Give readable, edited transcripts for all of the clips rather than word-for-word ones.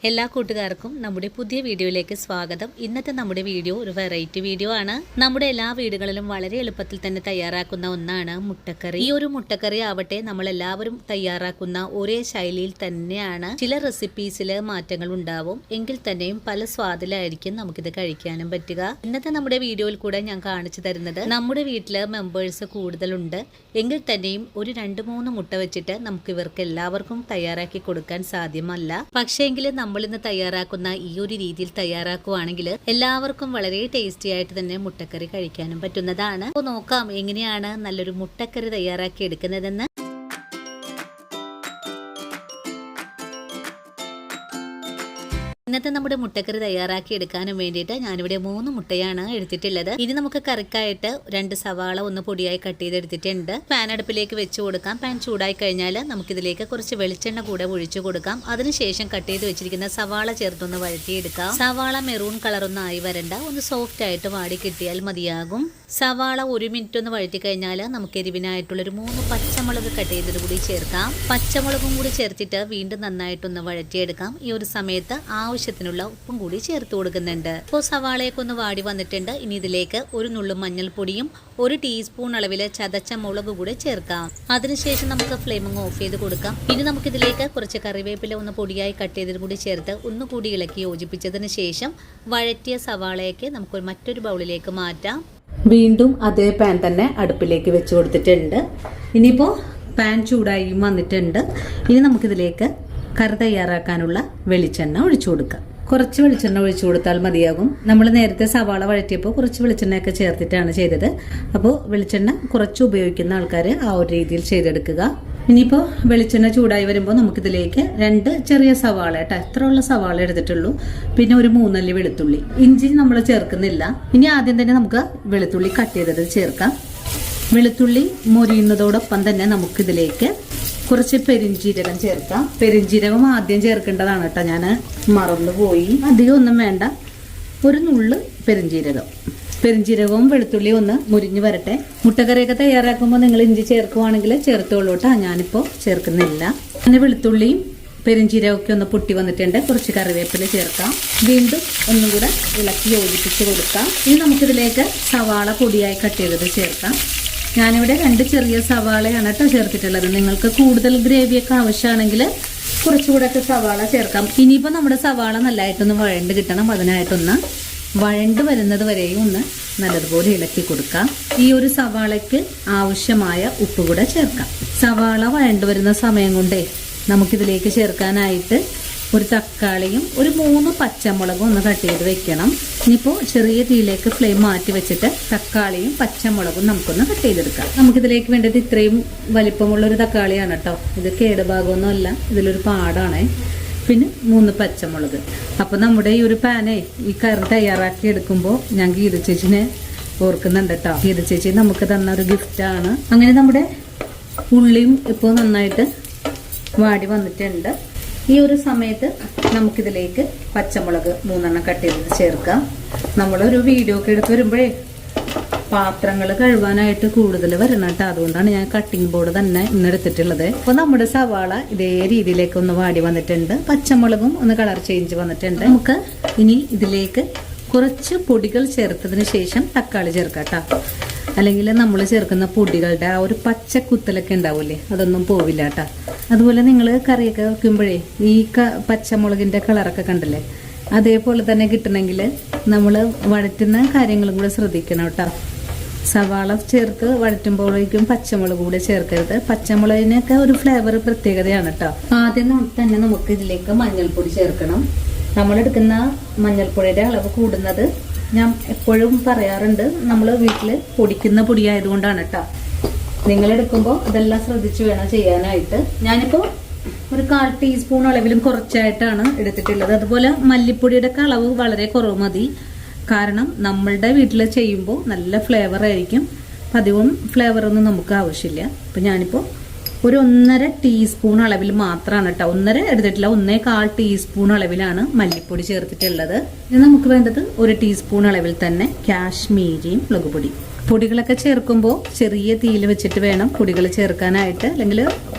എല്ലാ കൂട്ടുകാർക്കും നമ്മുടെ പുതിയ വീഡിയോയിലേക്ക് സ്വാഗതം. ഇന്നത്തെ നമ്മുടെ വീഡിയോ ഒരു വെറൈറ്റി വീഡിയോ ആണ്. നമ്മുടെ എല്ലാ വീടുകളിലും വളരെ എളുപ്പത്തിൽ തന്നെ തയ്യാറാക്കുന്ന ഒന്നാണ് മുട്ടക്കറി. ഈ ഒരു മുട്ടക്കറി ആവട്ടെ നമ്മൾ എല്ലാവരും തയ്യാറാക്കുന്ന ഒരേ ശൈലിയിൽ തന്നെയാണ്. ചില റെസിപ്പീസിൽ മാറ്റങ്ങൾ ഉണ്ടാവും, എങ്കിൽ തന്നെയും പല സ്വാദിലായിരിക്കും നമുക്കിത് കഴിക്കാനും പറ്റുക. ഇന്നത്തെ നമ്മുടെ വീഡിയോയിൽ കൂടെ ഞാൻ കാണിച്ചു തരുന്നത് നമ്മുടെ വീട്ടില് മെമ്പേഴ്സ് കൂടുതലുണ്ട് എങ്കിൽ തന്നെയും ഒരു 2-3 മുട്ട വെച്ചിട്ട് നമുക്ക് ഇവർക്ക് എല്ലാവർക്കും തയ്യാറാക്കി കൊടുക്കാൻ സാധ്യമല്ല. പക്ഷേങ്കിൽ നമ്മൾ ഇന്ന് തയ്യാറാക്കുന്ന ഈ ഒരു രീതിയിൽ തയ്യാറാക്കുവാണെങ്കിൽ എല്ലാവർക്കും വളരെ ടേസ്റ്റി ആയിട്ട് തന്നെ മുട്ടക്കറി കഴിക്കാനും പറ്റുന്നതാണ്. അപ്പോൾ നോക്കാം എങ്ങനെയാണ് നല്ലൊരു മുട്ടക്കറി തയ്യാറാക്കി എടുക്കുന്നതെന്ന്. ഇന്നത്തെ നമ്മുടെ മുട്ടക്കറി തയ്യാറാക്കി എടുക്കാനും വേണ്ടിയിട്ട് ഞാനിവിടെ 3 മുട്ടയാണ് എടുത്തിട്ടുള്ളത്. ഇനി നമുക്ക് കറിക്കായിട്ട് 2 സവാള ഒന്ന് പൊടിയായി കട്ട് ചെയ്തെടുത്തിട്ടുണ്ട്. പാൻ അടുപ്പിലേക്ക് വെച്ച് കൊടുക്കാം. പാൻ ചൂടായി കഴിഞ്ഞാൽ നമുക്കിതിലേക്ക് കുറച്ച് വെളിച്ചെണ്ണ കൂടെ ഒഴിച്ചു കൊടുക്കാം. അതിനുശേഷം കട്ട് ചെയ്ത് വെച്ചിരിക്കുന്ന സവാള ചേർത്തൊന്ന് വഴറ്റിയെടുക്കാം. സവാള മെറൂൺ കളറൊന്നും ആയി വരണ്ട, ഒന്ന് സോഫ്റ്റ് ആയിട്ട് വാടി കിട്ടിയാൽ മതിയാകും. സവാള 1 മിനിറ്റ് ഒന്ന് വഴറ്റി കഴിഞ്ഞാൽ നമുക്ക് എരിവിനായിട്ടുള്ളൊരു 3 പച്ചമുളക് കട്ട് ചെയ്തിട്ട് കൂടി ചേർക്കാം. പച്ചമുളകും കൂടി ചേർത്തിട്ട് വീണ്ടും നന്നായിട്ടൊന്ന് വഴറ്റിയെടുക്കാം. ഈ ഒരു സമയത്ത് ആവശ്യത്തിനുള്ള ഉപ്പും കൂടി ചേർത്ത് കൊടുക്കുന്നുണ്ട്. ഇപ്പോൾ സവാളയൊക്കെ ഒന്ന് വാടി വന്നിട്ടുണ്ട്. ഇനി ഇതിലേക്ക് ഒരു നുള്ളു മഞ്ഞൾപ്പൊടിയും 1 ടീസ്പൂൺ അളവിൽ ചതച്ച മുളക് കൂടി ചേർക്കാം. അതിനുശേഷം നമുക്ക് ഫ്ലെയിമിങ് ഓഫ് ചെയ്ത് കൊടുക്കാം. ഇനി നമുക്കിതിലേക്ക് കുറച്ച് കറിവേപ്പില ഒന്ന് പൊടിയായി കട്ട് ചെയ്തിട്ട് കൂടി ചേർത്ത് ഒന്നുകൂടി ഇളക്കി യോജിപ്പിച്ചതിന് ശേഷം വഴറ്റിയ സവാളയൊക്കെ നമുക്ക് മറ്റൊരു ബൗളിലേക്ക് മാറ്റാം. വീണ്ടും അതേ പാൻ തന്നെ അടുപ്പിലേക്ക് വെച്ച് കൊടുത്തിട്ടുണ്ട്. ഇനിയിപ്പോൾ പാൻ ചൂടായി വന്നിട്ടുണ്ട്. ഇനി നമുക്കിതിലേക്ക് കറി തയ്യാറാക്കാനുള്ള വെളിച്ചെണ്ണ ഒഴിച്ചു കൊടുക്കാം. കുറച്ച് വെളിച്ചെണ്ണ ഒഴിച്ചു കൊടുത്താൽ മതിയാകും. നമ്മൾ നേരത്തെ സവാള വഴറ്റിയപ്പോൾ കുറച്ച് വെളിച്ചെണ്ണയൊക്കെ ചേർത്തിട്ടാണ് ചെയ്തത്. അപ്പോൾ വെളിച്ചെണ്ണ കുറച്ച് ഉപയോഗിക്കുന്ന ആൾക്കാർ ആ ഒരു രീതിയിൽ ചെയ്തെടുക്കുക. ഇനിയിപ്പോൾ വെളിച്ചെണ്ണ ചൂടായി വരുമ്പോൾ നമുക്കിതിലേക്ക് 2 ചെറിയ സവാള കേട്ടോ, എത്രയുള്ള സവാള എടുത്തിട്ടുള്ളൂ. പിന്നെ ഒരു 3 അല്ലി വെളുത്തുള്ളി. ഇഞ്ചി നമ്മൾ ചേർക്കുന്നില്ല. ഇനി ആദ്യം തന്നെ നമുക്ക് വെളുത്തുള്ളി കട്ട് ചെയ്തത് ചേർക്കാം. വെളുത്തുള്ളി മൊരിയുന്നതോടൊപ്പം തന്നെ നമുക്കിതിലേക്ക് കുറച്ച് പെരിഞ്ജീരകം ചേർക്കാം. പെരിഞ്ജീരകം ആദ്യം ചേർക്കേണ്ടതാണ് കേട്ടോ, ഞാൻ മറന്നുപോയി. അധികം ഒന്നും വേണ്ട, ഒരു നുള്ള് പെരിഞ്ജീരകവും വെളുത്തുള്ളിയും ഒന്ന് മുരിഞ്ഞു വരട്ടെ. മുട്ടക്കറിയൊക്കെ തയ്യാറാക്കുമ്പോൾ നിങ്ങൾ ഇഞ്ചി ചേർക്കുവാണെങ്കിൽ ചേർത്തോളൂ കേട്ടോ, ഞാനിപ്പോൾ ചേർക്കുന്നില്ല. പിന്നെ വെളുത്തുള്ളിയും പെരിഞ്ജീരകമൊക്കെ ഒന്ന് പൊട്ടി വന്നിട്ടുണ്ട്. കുറച്ച് കറിവേപ്പില ചേർക്കാം. വീണ്ടും ഒന്നും കൂടെ ഇളക്കി യോജിപ്പിച്ച് കൊടുക്കാം. ഇനി നമുക്കിതിലേക്ക് സവാള പൊടിയായി കട്ട് ചെയ്തത് ചേർക്കാം. ഞാനിവിടെ 2 ചെറിയ സവാളയാണ് കേട്ടോ ചേർത്തിട്ടുള്ളത്. നിങ്ങൾക്ക് കൂടുതൽ ഗ്രേവിയൊക്കെ ആവശ്യമാണെങ്കിൽ കുറച്ചുകൂടെയൊക്കെ സവാള ചേർക്കാം. ഇനിയിപ്പോൾ നമ്മുടെ സവാള നല്ലതായിട്ടൊന്ന് വഴണ്ട് കിട്ടണം. അതിനായിട്ടൊന്ന് വഴണ്ട് വരുന്നത് വരെയും ഒന്ന് നല്ലതുപോലെ ഇളക്കി കൊടുക്കാം. ഈ ഒരു സവാളയ്ക്ക് ആവശ്യമായ ഉപ്പ് കൂടെ ചേർക്കാം. സവാള വഴണ്ട് വരുന്ന സമയം കൊണ്ടേ നമുക്കിതിലേക്ക് ചേർക്കാനായിട്ട് ഒരു തക്കാളിയും ഒരു 3 പച്ചമുളകും ഒന്ന് കട്ട് ചെയ്ത് വെക്കണം. ഇനിയിപ്പോൾ ചെറിയ തീയിലേക്ക് ഫ്ലെയിം മാറ്റി വെച്ചിട്ട് തക്കാളിയും പച്ചമുളകും നമുക്കൊന്ന് കട്ട് ചെയ്തെടുക്കാം. നമുക്കിതിലേക്ക് വേണ്ടത് ഇത്രയും വലിപ്പമുള്ളൊരു തക്കാളിയാണ് കേട്ടോ. ഇത് കേടുഭാഗമൊന്നും അല്ല, ഇതിലൊരു പാടാണേ. പിന്നെ 3 പച്ചമുളക്. അപ്പോൾ നമ്മുടെ ഈ ഒരു പാനെ ഈ കറി തയ്യാറാക്കി എടുക്കുമ്പോൾ ഞാൻ ഗീത ചേച്ചിനെ ഓർക്കുന്നുണ്ട് കേട്ടോ. ഗീത ചേച്ചി നമുക്ക് തന്ന ഒരു ഗിഫ്റ്റാണ്. അങ്ങനെ നമ്മുടെ ഉള്ളിയും ഇപ്പോൾ നന്നായിട്ട് വാടി വന്നിട്ടുണ്ട്. ഈ ഒരു സമയത്ത് നമുക്കിതിലേക്ക് പച്ചമുളക് 3 കട്ട് ചെയ്ത് ചേർക്കാം. നമ്മളൊരു വീഡിയോ ഒക്കെ എടുത്ത് വരുമ്പോഴേ പാത്രങ്ങൾ കഴുകാനായിട്ട് കൂടുതൽ വരണം കേട്ടോ. അതുകൊണ്ടാണ് ഞാൻ കട്ടിംഗ് ബോർഡ് തന്നെ ഇന്നെടുത്തിട്ടുള്ളത്. അപ്പോൾ നമ്മുടെ സവാള ഇതേ രീതിയിലേക്ക് ഒന്ന് വാടി വന്നിട്ടുണ്ട്. പച്ചമുളകും ഒന്ന് കളർ ചേഞ്ച് വന്നിട്ടുണ്ട്. നമുക്ക് ഇനി ഇതിലേക്ക് കുറച്ച് പൊടികൾ ചേർത്തതിന് ശേഷം തക്കാളി ചേർക്കാം കേട്ടോ. അല്ലെങ്കിൽ നമ്മൾ ചേർക്കുന്ന പൊടികളുടെ ആ ഒരു പച്ചക്കുത്തലൊക്കെ ഉണ്ടാവില്ലേ, അതൊന്നും പോവില്ല കേട്ടോ. അതുപോലെ നിങ്ങൾ കറിയൊക്കെ വെക്കുമ്പോഴേ ഈ പച്ചമുളകിൻ്റെ കളറൊക്കെ കണ്ടില്ലേ, അതേപോലെ തന്നെ കിട്ടണമെങ്കിൽ നമ്മൾ വഴറ്റുന്ന കാര്യങ്ങളും കൂടെ ശ്രദ്ധിക്കണം കേട്ടോ. സവാള ചേർത്ത് വഴറ്റുമ്പോഴേക്കും പച്ചമുളക് കൂടെ ചേർക്കരുത്. പച്ചമുളകിനൊക്കെ ഒരു ഫ്ലേവർ പ്രത്യേകതയാണ് കേട്ടോ. ആദ്യം തന്നെ നമുക്ക് ഇതിലേക്ക് മഞ്ഞൾപ്പൊടി ചേർക്കണം. നമ്മളെടുക്കുന്ന മഞ്ഞൾപ്പൊടിയുടെ അളവ് കൂടുന്നത് ഞാൻ എപ്പോഴും പറയാറുണ്ട്, നമ്മൾ വീട്ടിൽ പൊടിക്കുന്ന പൊടിയായതുകൊണ്ടാണ് കേട്ടോ. നിങ്ങളെടുക്കുമ്പോൾ ഇതെല്ലാം ശ്രദ്ധിച്ച് വേണം ചെയ്യാനായിട്ട്. ഞാനിപ്പോൾ ഒരു 1/4 ടീസ്പൂൺ അളവിലും കുറച്ചായിട്ടാണ് എടുത്തിട്ടുള്ളത്. അതുപോലെ മല്ലിപ്പൊടിയുടെ ഒക്കെ അളവ് വളരെ കുറവ് മതി. കാരണം നമ്മളുടെ വീട്ടിൽ ചെയ്യുമ്പോൾ നല്ല ഫ്ലേവർ ആയിരിക്കും. പതിവും ഫ്ലേവറൊന്നും നമുക്ക് ആവശ്യമില്ല. അപ്പം ഞാനിപ്പോൾ ഒരു 1.5 ടീസ്പൂൺ അളവിൽ മാത്രമാണ് കേട്ടോ, 1.5 എടുത്തിട്ടില്ല, 1.25 ടീസ്പൂൺ അളവിലാണ് മല്ലിപ്പൊടി ചേർത്തിട്ടുള്ളത്. ഇനി നമുക്ക് വേണ്ടത് 1 ടീസ്പൂൺ അളവിൽ തന്നെ കാശ്മീരി മുളക് പൊടി. പൊടികളൊക്കെ ചേർക്കുമ്പോൾ ചെറിയ തീയിൽ വെച്ചിട്ട് വേണം പൊടികൾ ചേർക്കാനായിട്ട്, അല്ലെങ്കിൽ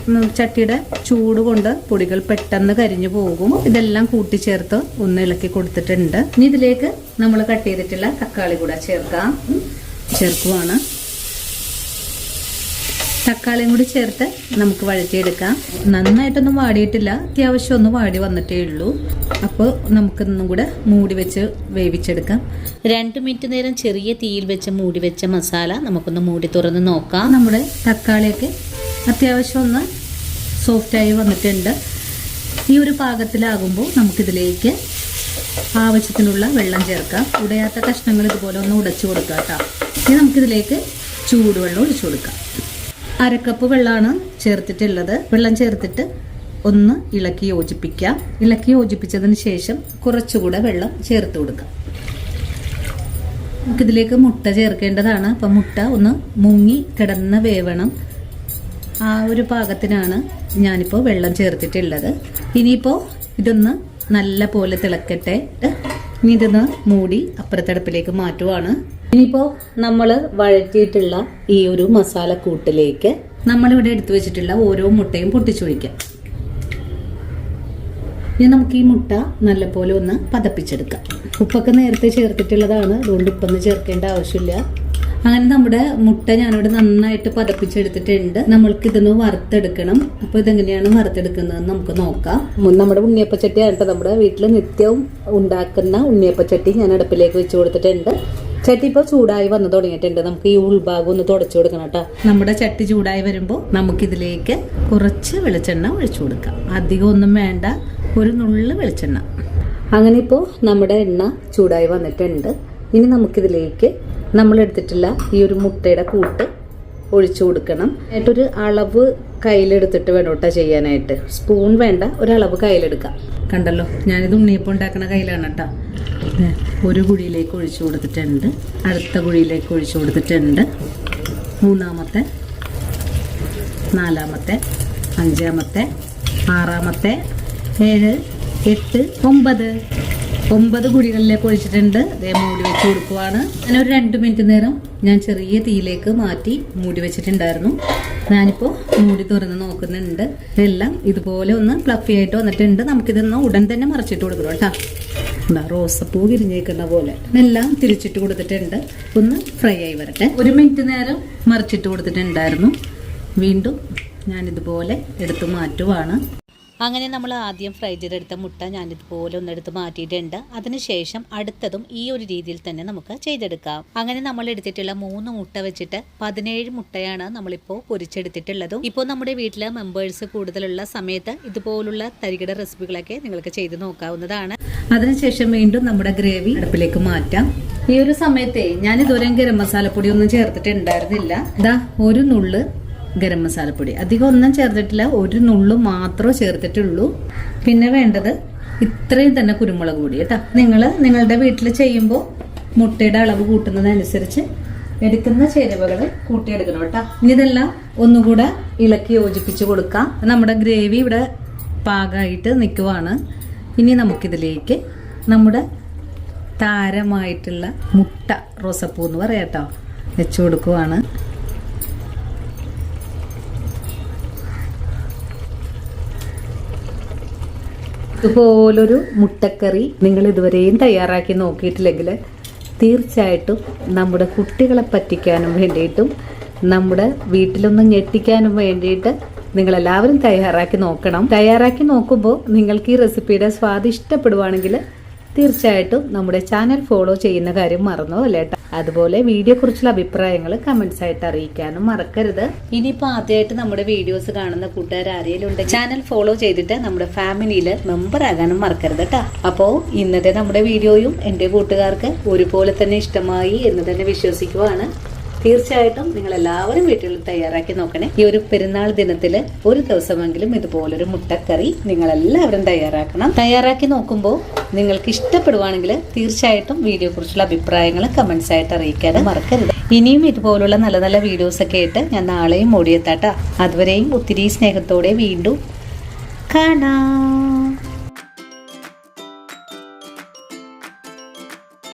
ചട്ടിയുടെ ചൂട് കൊണ്ട് പൊടികൾ പെട്ടെന്ന് കരിഞ്ഞു പോകും. ഇതെല്ലാം കൂട്ടിച്ചേർത്ത് ഒന്ന് ഇളക്കി കൊടുത്തിട്ടുണ്ട്. ഇനി ഇതിലേക്ക് നമ്മൾ കട്ട് ചെയ്തിട്ടുള്ള തക്കാളി കൂടെ ചേർക്കുവാണ്. തക്കാളിയും കൂടി ചേർത്ത് നമുക്ക് വഴറ്റിയെടുക്കാം. നന്നായിട്ടൊന്നും വാടിയിട്ടില്ല, അത്യാവശ്യം ഒന്ന് വാടി വന്നിട്ടേ ഉള്ളൂ. അപ്പോൾ നമുക്കൊന്നും കൂടെ മൂടി വെച്ച് വേവിച്ചെടുക്കാം. 2 മിനിറ്റ് നേരം ചെറിയ തീയിൽ വെച്ച് മൂടി വെച്ച മസാല നമുക്കൊന്ന് മൂടി തുറന്ന് നോക്കാം. നമ്മുടെ തക്കാളിയൊക്കെ അത്യാവശ്യം ഒന്ന് സോഫ്റ്റായി വന്നിട്ടുണ്ട്. ഈ ഒരു പാകത്തിലാകുമ്പോൾ നമുക്കിതിലേക്ക് ആവശ്യത്തിനുള്ള വെള്ളം ചേർക്കാം. ഉടയാത്ത കഷ്ണങ്ങൾ ഇതുപോലെ ഒന്ന് ഉടച്ചു കൊടുക്കാം കേട്ടോ. ഇനി നമുക്കിതിലേക്ക് ചൂടുവെള്ളം ഒഴിച്ചു കൊടുക്കാം. 1/2 കപ്പ് വെള്ളമാണ് ചേർത്തിട്ടുള്ളത്. വെള്ളം ചേർത്തിട്ട് ഒന്ന് ഇളക്കി യോജിപ്പിക്കാം. ഇളക്കി യോജിപ്പിച്ചതിന് ശേഷം കുറച്ചുകൂടെ വെള്ളം ചേർത്ത് കൊടുക്കാം. നമുക്കിതിലേക്ക് മുട്ട ചേർക്കേണ്ടതാണ്. അപ്പം മുട്ട ഒന്ന് മുങ്ങി കിടന്ന് വേവണം. ആ ഒരു പാകത്തിനാണ് ഞാനിപ്പോൾ വെള്ളം ചേർത്തിട്ടുള്ളത്. ഇനിയിപ്പോൾ ഇതൊന്ന് നല്ല പോലെ തിളക്കട്ടെ. ഇനി ഇതൊന്ന് മൂടി അപ്പുറത്തടുപ്പിലേക്ക് മാറ്റുവാണ്. ഇനിയിപ്പോൾ നമ്മൾ വഴറ്റിയിട്ടുള്ള ഈ ഒരു മസാലക്കൂട്ടിലേക്ക് നമ്മളിവിടെ എടുത്തു വെച്ചിട്ടുള്ള ഓരോ മുട്ടയും പൊട്ടിച്ചൊഴിക്കാം. ഇനി നമുക്ക് ഈ മുട്ട നല്ലപോലെ ഒന്ന് പതപ്പിച്ചെടുക്കാം. ഉപ്പൊക്കെ നേരത്തെ ചേർത്തിട്ടുള്ളതാണ്, അതുകൊണ്ട് ഉപ്പൊന്നും ചേർക്കേണ്ട ആവശ്യമില്ല. അങ്ങനെ നമ്മുടെ മുട്ട ഞാനിവിടെ നന്നായിട്ട് പതപ്പിച്ചെടുത്തിട്ടുണ്ട്. നമ്മൾക്ക് ഇതൊന്ന് വറുത്തെടുക്കണം. അപ്പോൾ ഇതെങ്ങനെയാണ് വറുത്തെടുക്കുന്നതെന്ന് നമുക്ക് നോക്കാം. നമ്മുടെ ഉണ്ണിയപ്പച്ചട്ടിയാണ് നമ്മുടെ വീട്ടിൽ നിത്യവും ഉണ്ടാക്കുന്ന ഉണ്ണിയപ്പച്ചട്ടി ഞാൻ അടുപ്പിലേക്ക് വെച്ച് കൊടുത്തിട്ടുണ്ട്. ചട്ടി ഇപ്പോൾ ചൂടായി വന്ന് തുടങ്ങിയിട്ടുണ്ട്. നമുക്ക് ഈ ഉൾഭാഗം ഒന്ന് തുടച്ചു കൊടുക്കണം കേട്ടോ. നമ്മുടെ ചട്ടി ചൂടായി വരുമ്പോൾ നമുക്കിതിലേക്ക് കുറച്ച് വെളിച്ചെണ്ണ ഒഴിച്ചു കൊടുക്കാം. അധികം ഒന്നും വേണ്ട, ഒരു നുള്ളു വെളിച്ചെണ്ണ. അങ്ങനെ ഇപ്പോൾ നമ്മുടെ എണ്ണ ചൂടായി വന്നിട്ടുണ്ട്. ഇനി നമുക്കിതിലേക്ക് നമ്മൾ എടുത്തിട്ടുള്ള ഈ ഒരു മുട്ടയുടെ കൂട്ട് ഒഴിച്ചു കൊടുക്കണം. ഒരു അളവ് കയ്യിലെടുത്തിട്ട് വേണം കേട്ടോ ചെയ്യാനായിട്ട്. സ്പൂൺ വേണ്ട, ഒരളവ് കയ്യിലെടുക്കാം. കണ്ടല്ലോ, ഞാനിത് ഉണ്ണിയപ്പം ഉണ്ടാക്കുന്ന കയ്യിലാണ് കേട്ടോ. ഒരു കുഴിയിലേക്ക് ഒഴിച്ചു കൊടുത്തിട്ടുണ്ട്, അടുത്ത കുഴിയിലേക്ക് ഒഴിച്ചു കൊടുത്തിട്ടുണ്ട്. 3-ാമത്തെ, 4-ാമത്തെ, 5-ാമത്തെ, 6-ാമത്തെ, 7, 8, 9 കുഴികളിലേക്ക് ഒഴിച്ചിട്ടുണ്ട്. അതേ മൂടി വെച്ച് കൊടുക്കുവാണ്. അങ്ങനെ ഒരു 2 മിനിറ്റ് നേരം ഞാൻ ചെറിയ തീയിലേക്ക് മാറ്റി മൂടി വെച്ചിട്ടുണ്ടായിരുന്നു. ഞാനിപ്പോൾ മൂടി തുറന്ന് നോക്കുന്നുണ്ട്. ഇതെല്ലാം ഇതുപോലെ ഒന്ന് ഫ്ലഫി ആയിട്ട് വന്നിട്ടുണ്ട്. നമുക്കിതൊന്ന് ഉടൻ തന്നെ മറിച്ചിട്ട് കൊടുക്കണം കേട്ടോ. റോസപ്പൂ വിരിഞ്ഞേക്കുന്ന പോലെ എല്ലാം തിരിച്ചിട്ട് കൊടുത്തിട്ടുണ്ട്. ഒന്ന് ഫ്രൈ ആയി വരട്ടെ. 1 മിനിറ്റ് നേരം മറിച്ചിട്ട് കൊടുത്തിട്ടുണ്ടായിരുന്നു. വീണ്ടും ഞാനിതുപോലെ എടുത്ത് മാറ്റുവാണ്. അങ്ങനെ നമ്മൾ ആദ്യം ഫ്രൈ ചെയ്തെടുത്ത മുട്ട ഞാനിതുപോലെ ഒന്നെടുത്ത് മാറ്റിയിട്ടുണ്ട്. അതിനുശേഷം അടുത്തതും ഈ ഒരു രീതിയിൽ തന്നെ നമുക്ക് ചെയ്തെടുക്കാം. അങ്ങനെ നമ്മൾ എടുത്തിട്ടുള്ള 3 മുട്ട വെച്ചിട്ട് 17 മുട്ടയാണ് നമ്മളിപ്പോൾ പൊരിച്ചെടുത്തിട്ടുള്ളതും. ഇപ്പോൾ നമ്മുടെ വീട്ടിലെ മെമ്പേഴ്സ് കൂടുതലുള്ള സമയത്ത് ഇതുപോലുള്ള തരികിട റെസിപ്പികളൊക്കെ നിങ്ങൾക്ക് ചെയ്ത് നോക്കാവുന്നതാണ്. അതിനുശേഷം വീണ്ടും നമ്മുടെ ഗ്രേവി അടുപ്പിലേക്ക് മാറ്റാം. ഈ ഒരു സമയത്തെ ഞാൻ ഇതുവരെ ഗരം മസാലപ്പൊടി ഒന്നും ചേർത്തിട്ടുണ്ടായിരുന്നില്ല. ഇതാ ഒരു നുള്ള് ഗരം മസാലപ്പൊടി, അധികം ഒന്നും ചേർത്തിട്ടില്ല, ഒരു നുള്ളു മാത്രമേ ചേർത്തിട്ടുള്ളൂ. പിന്നെ വേണ്ടത് ഇത്രയും തന്നെ കുരുമുളക് പൊടി കേട്ടോ. നിങ്ങളുടെ വീട്ടിൽ ചെയ്യുമ്പോൾ മുട്ടയുടെ അളവ് കൂട്ടുന്നതനുസരിച്ച് എടുക്കുന്ന ചേരുവകൾ കൂട്ടിയെടുക്കണം കേട്ടോ. ഇനി ഇതെല്ലാം ഒന്നുകൂടെ ഇളക്കി യോജിപ്പിച്ച് കൊടുക്കാം. നമ്മുടെ ഗ്രേവി ഇവിടെ പാകമായിട്ട് നിൽക്കുവാണ്. ഇനി നമുക്കിതിലേക്ക് നമ്മുടെ താരമായിട്ടുള്ള മുട്ട റോസപ്പൂ എന്ന് പറയാം കേട്ടോ വെച്ച് കൊടുക്കുവാണ്. ഇതുപോലൊരു മുട്ടക്കറി നിങ്ങൾ ഇതുവരെയും തയ്യാറാക്കി നോക്കിയിട്ടില്ലെങ്കിൽ തീർച്ചയായിട്ടും നമ്മുടെ കുട്ടികളെ പറ്റിക്കാനും വേണ്ടിയിട്ടും നമ്മുടെ വീട്ടിലൊന്നും ഞെട്ടിക്കാനും വേണ്ടിയിട്ട് നിങ്ങളെല്ലാവരും തയ്യാറാക്കി നോക്കണം. തയ്യാറാക്കി നോക്കുമ്പോൾ നിങ്ങൾക്ക് ഈ റെസിപ്പിയുടെ സ്വാദ് ഇഷ്ടപ്പെടുവാണെങ്കിൽ തീർച്ചയായിട്ടും നമ്മുടെ ചാനൽ ഫോളോ ചെയ്യുന്ന കാര്യം മറന്നോ അല്ലേട്ടാ. അതുപോലെ വീഡിയോ കുറിച്ചുള്ള അഭിപ്രായങ്ങൾ കമന്റ്സ് ആയിട്ട് അറിയിക്കാനും മറക്കരുത്. ഇനിയിപ്പോൾ ആദ്യമായിട്ട് നമ്മുടെ വീഡിയോസ് കാണുന്ന കൂട്ടുകാർ ആരെങ്കിലും ഉണ്ടെങ്കിൽ ചാനൽ ഫോളോ ചെയ്തിട്ട് നമ്മുടെ ഫാമിലിയിൽ മെമ്പർ ആകാനും മറക്കരുത് കേട്ടോ. അപ്പോൾ ഇന്നത്തെ നമ്മുടെ വീഡിയോയും എൻ്റെ കൂട്ടുകാർക്ക് ഒരുപോലെ തന്നെ ഇഷ്ടമായി എന്ന് തന്നെ വിശ്വസിക്കുവാണ്. തീർച്ചയായിട്ടും നിങ്ങൾ എല്ലാവരും വീട്ടിൽ തയ്യാറാക്കി നോക്കണേ. ഈ ഒരു പെരുന്നാൾ ദിനത്തിൽ ഒരു ദിവസമെങ്കിലും ഇതുപോലൊരു മുട്ടക്കറി നിങ്ങളെല്ലാവരും തയ്യാറാക്കണം. തയ്യാറാക്കി നോക്കുമ്പോൾ നിങ്ങൾക്ക് ഇഷ്ടപ്പെടുവാണെങ്കിൽ തീർച്ചയായിട്ടും വീഡിയോ കുറിച്ചുള്ള അഭിപ്രായങ്ങൾ കമന്റ്സ് ആയിട്ട് അറിയിക്കാതെ മറക്കരുത്. ഇനിയും ഇതുപോലുള്ള നല്ല നല്ല വീഡിയോസ് ഒക്കെ ആയിട്ട് ഞാൻ നാളെയും ഓടിയെത്താട്ടാ. അതുവരെയും ഒത്തിരി സ്നേഹത്തോടെ വീണ്ടും കാണാം.